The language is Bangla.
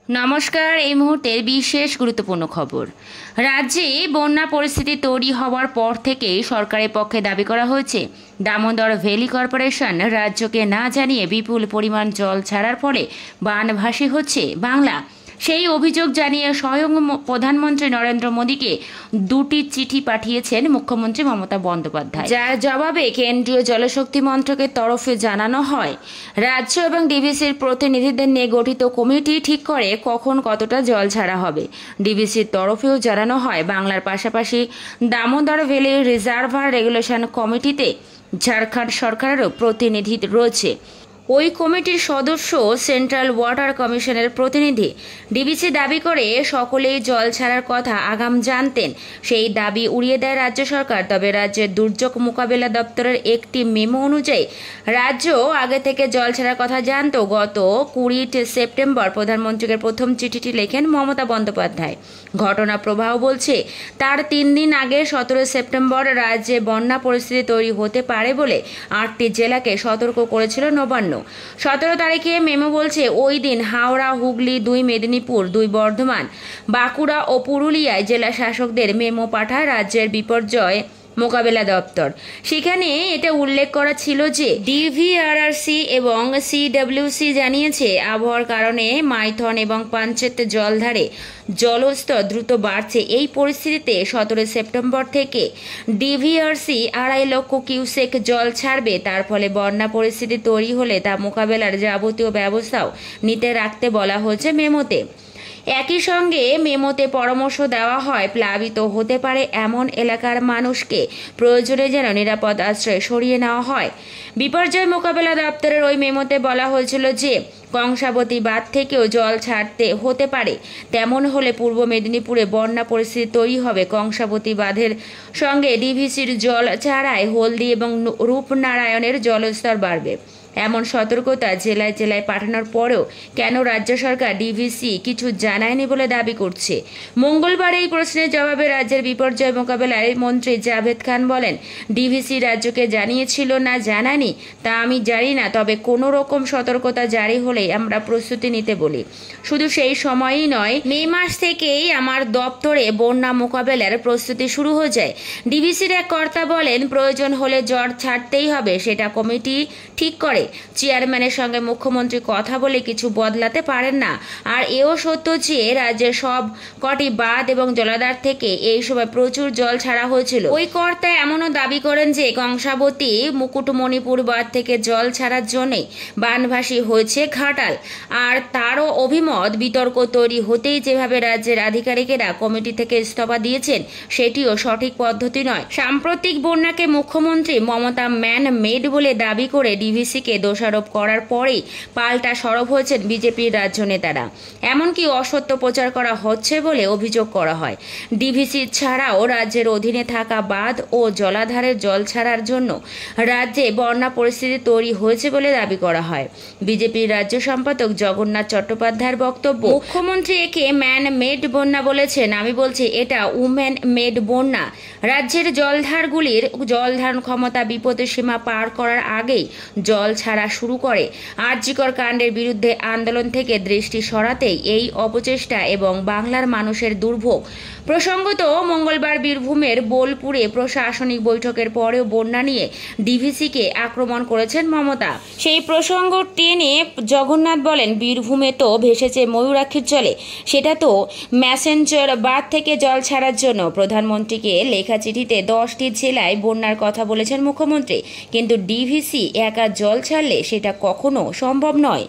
নমস্কার। এই মুহূর্তের বিশেষ গুরুত্বপূর্ণ খবর। রাজ্যে বন্যা পরিস্থিতি তৈরি হওয়ার পর থেকে সরকারের পক্ষে দাবি করা হয়েছে দামোদর ভ্যালি কর্পোরেশন রাজ্যকে না জানিয়ে বিপুল পরিমাণ জল ছাড়ার ফলে বানভাসী হচ্ছে বাংলা। সেই অভিযোগ জানিয়ে স্বয়ং প্রধানমন্ত্রী নরেন্দ্র মোদীকে দুটি চিঠি পাঠিয়েছেন মুখ্যমন্ত্রী মমতা বন্দ্যোপাধ্যায়, যার জবাবে কেন্দ্রীয় জলশক্তি মন্ত্রকের তরফে জানানো হয় রাজ্য এবং ডিভিসির প্রতিনিধিদের নিয়ে গঠিত কমিটি ঠিক করে কখন কতটা জল ছাড়া হবে। ডিভিসির তরফেও জানানো হয় বাংলার পাশাপাশি দামোদর ভ্যালি রিজার্ভার রেগুলেশন কমিটিতে ঝাড়খণ্ড সরকারেরও প্রতিনিধি রয়েছে। ওই কমিটির সদস্য সেন্ট্রাল ওয়াটার কমিশনের প্রতিনিধি। ডিভিসি দাবি করে সকলেই জল ছাড়ার কথা আগাম জানতেন। সেই দাবি উড়িয়ে দেয় রাজ্য সরকার। তবে রাজ্যের দুর্যোগ মোকাবিলা দপ্তরের একটি মেমো অনুযায়ী রাজ্য আগে থেকে জল ছাড়ার কথা জানত। গত 20 সেপ্টেম্বর প্রধানমন্ত্রীকে প্রথম চিঠিটি লেখেন মমতা বন্দ্যোপাধ্যায়। ঘটনা প্রবাহ বলছে তার 3 দিন আগে 17 সেপ্টেম্বর রাজ্যে বন্যা পরিস্থিতি তৈরি হতে পারে বলে 8টি জেলাকে সতর্ক করেছিল নবান্ন। 17 তারিখে মেমো বলছে ওই দিন হাওড়া, হুগলি, 2 মেদিনীপুর, 2 বর্ধমান, বাঁকুড়া ও পুরুলিয়ায় জেলা শাসকদের মেমো পাঠায় রাজ্যের বিপর্যয় মোকাবেলা দপ্তর। সেখানে এটা উল্লেখ করা ছিল যে ডিভিআরআরসি এবং সিডব্লিউসি জানিয়েছে আবহাওয়ার কারণে মাইথন এবং পাঞ্চেত জলধারে জলস্তর দ্রুত বাড়ছে। এই পরিস্থিতিতে 17 সেপ্টেম্বর থেকে ডিভিআরসি 2.5 লক্ষ কিউসেক জল ছাড়বে। তার ফলে বন্যা পরিস্থিতি তৈরি হলে তা মোকাবেলার যাবতীয় ব্যবস্থাও নিতে রাখতে বলা হয়েছে মেমোতে। একই সঙ্গে মেমোতে পরামর্শ দেওয়া হয় প্লাবিত হতে পারে এমন এলাকার মানুষকে প্রয়োজনে যেন নিরাপদ আশ্রয়ে সরিয়ে নেওয়া হয়। বিপর্যয় মোকাবেলা দপ্তরের ওই মেমোতে বলা হয়েছিল যে কংসাবতী বাঁধ থেকেও জল ছাড়তে হতে পারে। তেমন হলে পূর্ব মেদিনীপুরে বন্যা পরিস্থিতি তৈরি হবে। কংসাবতী বাঁধের সঙ্গে ডিভিসির জল ছাড়ায় হলদি এবং রূপনারায়ণের জলস্তর বাড়বে। এমন সতর্কতা জেলায় জেলায় পাঠানোর পরেও কেন রাজ্য সরকার ডিভিসি কিছু জানায়নি বলে দাবি করছে। মঙ্গলবার এই প্রশ্নের জবাবে রাজ্যের বিপর্যয় মোকাবেলায় মন্ত্রী জাভেদ খান বলেন, ডিভিসি রাজ্যকে জানিয়েছিল না জানায়নি তা আমি জানি না, তবে কোনো রকম সতর্কতা জারি হলে আমরা প্রস্তুতি নিতে বলি। শুধু সেই সময়ই নয়, মে মাস থেকেই আমার দপ্তরে বন্যা মোকাবেলার প্রস্তুতি শুরু হয়ে যায়। ডিভিসির এক কর্তা বলেন, প্রয়োজন হলে জল ছাড়তেই হবে, সেটা কমিটি ঠিক করে। চেয়ারম্যানের সঙ্গে মুখ্যমন্ত্রী কথা বলে কিছু বদলাতে পারেন না। আর এও সত্য যে রাজ্যের সব কটি বাঁধ এবং জলাধার থেকে এই সময় প্রচুর জল ছাড়া হয়েছিল। ওই কর্তা এমনও দাবি করেন যে কংসাবতী মুকুটমণিপুর বাঁধ থেকে জল ছাড়ার জন্যই বানভাসী হয়েছে ঘাটাল। আর তারও অভিমত, বিতর্ক তৈরি হতেই যেভাবে রাজ্যের আধিকারিকেরা কমিটি থেকে ইস্তফা দিয়েছেন সেটিও সঠিক পদ্ধতি নয়। সাম্প্রতিক বন্যাকে মুখ্যমন্ত্রী মমতা ম্যান মেড বলে দাবি করে ডিভিসিকে দোষারোপ করার পরেই পাল্টা সরব হয়েছেন বিজেপির রাজ্য নেতারা। এমনকি অসত্য প্রচার করা হচ্ছে বলে অভিযোগ করা হয়। ডিভিসি ছাড়াও রাজ্যের অধীনে থাকা বাঁধ ও জলাধারের জল ছাড়ার জন্য রাজ্যে বন্যা পরিস্থিতি তৈরি হয়েছে বলে দাবি করা হয়। বিজেপির রাজ্য সম্পাদক জগন্নাথ চট্টোপাধ্যায়ের বক্তব্য, মুখ্যমন্ত্রী একে ম্যান মেড বন্যা বলেছেন। আমি বলছি এটা উম্যান মেড বন্যা। রাজ্যের জলধারগুলির জলধারণ ক্ষমতা বিপদের সীমা পার করার আগেই জল ছাড়া শুরু করে। আরজিকর কাণ্ডের বিরুদ্ধে আন্দোলন থেকে দৃষ্টি সরাতেই এই অপচেষ্টা এবং বাংলার মানুষের দুর্ভোগ। প্রসঙ্গত মঙ্গলবার বীরভূমের বোলপুরে প্রশাসনিক বৈঠকের পরেও বন্যা নিয়ে ডিভিসিকে আক্রমণ করেছেন মমতা। সেই প্রসঙ্গ টেনে জগন্নাথ বলেন, বীরভূমে তো ভেসেছে ময়ূরাক্ষীর জলে, সেটা তো ম্যাসেঞ্জার বাঁধ থেকে জল ছাড়ার জন্য। প্রধানমন্ত্রীকে লেখা চিঠিতে 10টি জেলায় বন্যার কথা বলেছেন মুখ্যমন্ত্রী, কিন্তু ডিভিসি একা জল ছাড়লে সেটা কখনো সম্ভব নয়।